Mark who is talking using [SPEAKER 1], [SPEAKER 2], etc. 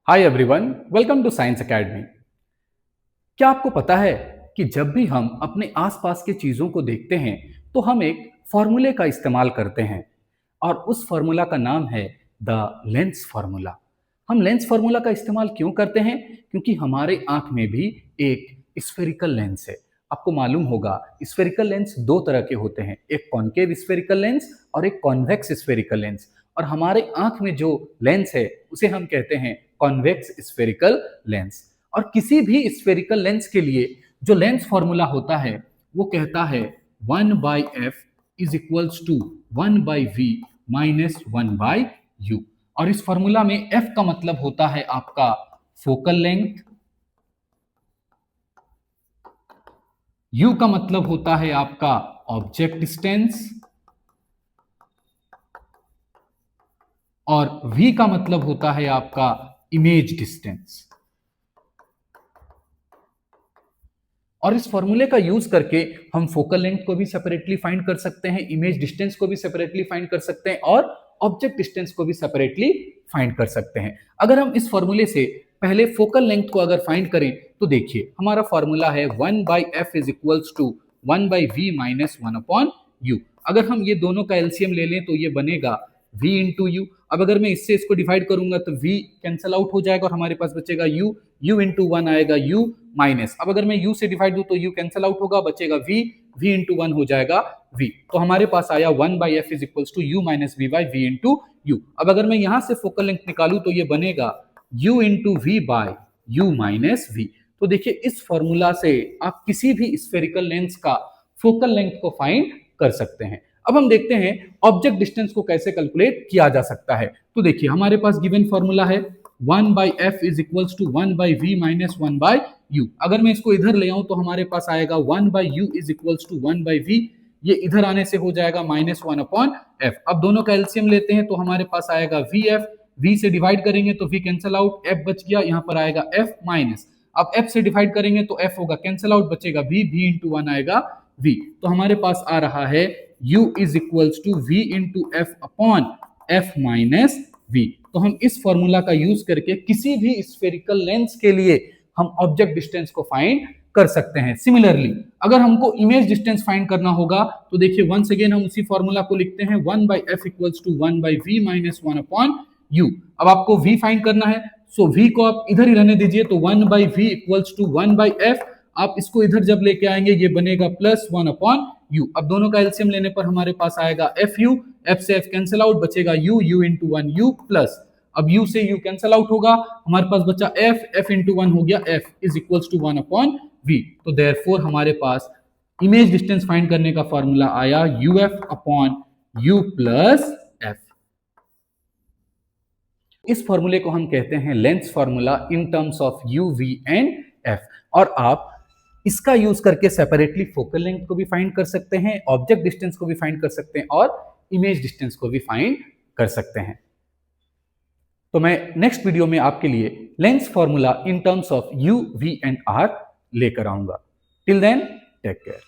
[SPEAKER 1] Hi everyone, welcome to science academy. क्या आपको पता है कि जब भी हम अपने आसपास की चीजों को देखते हैं तो हम एक फॉर्मूले का इस्तेमाल करते हैं और उस फॉर्मूला का नाम है द लेंस फॉर्मूला। हम लेंस फॉर्मूला का इस्तेमाल क्यों करते हैं? क्योंकि हमारे आंख में भी एक स्फेरिकल लेंस है। आपको मालूम होगा स्फेरिकल लेंस दो तरह के होते हैं, एक कॉनकेव स्फेरिकल लेंस और एक कॉन्वेक्स स्फेरिकल लेंस। और हमारे आंख में जो लेंस है उसे हम कहते हैं कॉन्वेक्स स्फेरिकल लेंस। और किसी भी स्फेरिकल लेंस के लिए जो लेंस फॉर्मूला होता है वो कहता है 1/f is equals to 1/v minus 1/u। और इस फॉर्मूला में f का मतलब होता है आपका फोकल लेंथ, u का मतलब होता है आपका ऑब्जेक्ट डिस्टेंस और v का मतलब होता है आपका इमेज डिस्टेंस। और इस फॉर्मूले का यूज करके हम फोकल लेंथ को भी सेपरेटली फाइंड कर सकते हैं, इमेज डिस्टेंस को भी सेपरेटली फाइंड कर सकते हैं और ऑब्जेक्ट डिस्टेंस को भी सेपरेटली फाइंड कर सकते हैं। अगर हम इस फॉर्मूले से पहले फोकल लेंथ को अगर फाइंड करें तो देखिए हमारा फॉर्मूला है 1/f is equals to 1/v minus 1/u। अगर हम ये दोनों का एलसीएम ले लें तो ये बनेगा v इंटू यू। अब अगर मैं इससे इसको डिवाइड करूंगा तो v कैंसल आउट हो जाएगा और हमारे पास बचेगा u इंटू 1 आएगा u माइनस। अब अगर मैं u से डिवाइड दूं तो u कैंसल आउट होगा, बचेगा v इंटू 1 हो जाएगा v। तो हमारे पास आया 1/f is equals to u minus v by v into u. अब अगर मैं यहां से फोकल लेंथ निकालूं तो ये बनेगा u into v by u minus v। तो देखिए इस फॉर्मूला से आप किसी भी स्फेरिकल लेंस का फोकल लेंथ को फाइंड कर सकते हैं। अब हम देखते हैं ऑब्जेक्ट डिस्टेंस को कैसे कैलकुलेट किया जा सकता है। तो देखिए हमारे पास गिवन फॉर्मूला है 1/f is equals to 1/v minus 1/u। अगर मैं इसको इधर ले आऊं तो हमारे पास आएगा 1/u is equals to 1/v। ये इधर आने से हो जाएगा माइनस 1/f। अब दोनों का एलसीएम लेते हैं तो हमारे पास आएगा vf, v से डिवाइड करेंगे तो v कैंसल आउट, f बच गया, यहाँ पर आएगा f माइनस। अब f से डिवाइड करेंगे तो f होगा कैंसल आउट, बचेगा v इंटू 1 आएगा v। तो हमारे पास आ रहा है u is equals to v into f upon f minus v। तो हम इस फॉर्मूला का यूज करके किसी भी स्फेरिकल लेंस के लिए हम ऑब्जेक्ट डिस्टेंस को फाइंड कर सकते हैं। सिमिलरली अगर हमको इमेज डिस्टेंस फाइंड करना होगा तो देखिए वंस अगेन हम उसी फॉर्मूला को लिखते हैं 1/f equals to 1/v minus 1 upon u। अब आपको v फाइंड करना है, सो v को आप इधर ही रहने दीजिए, तो 1/v इक्वल्स टू 1/f। आप इसको इधर जब लेके आएंगे ये बनेगा प्लस 1 अपॉन u। अब दोनों का एलसीएम लेने पर हमारे पास आएगा fu, f से f कैंसल आउट, बचेगा u इंटू 1 u प्लस। अब u से u कैंसल आउट होगा, हमारे पास बचा f इंटू 1 हो गया, f is equals to 1 upon v। तो देयरफॉर हमारे पास इमेज डिस्टेंस फाइंड करने का फॉर्मूला आया uf upon u plus f। इस फॉर्मूले को हम कहते हैं lens formula in terms of u, v and f। और आप इसका यूज करके सेपरेटली फोकल लेंथ को भी फाइंड कर सकते हैं, ऑब्जेक्ट डिस्टेंस को भी फाइंड कर सकते हैं और इमेज डिस्टेंस को भी फाइंड कर सकते हैं। तो मैं नेक्स्ट वीडियो में आपके लिए lens formula in terms of u, v and r लेकर आऊंगा। Till then take care.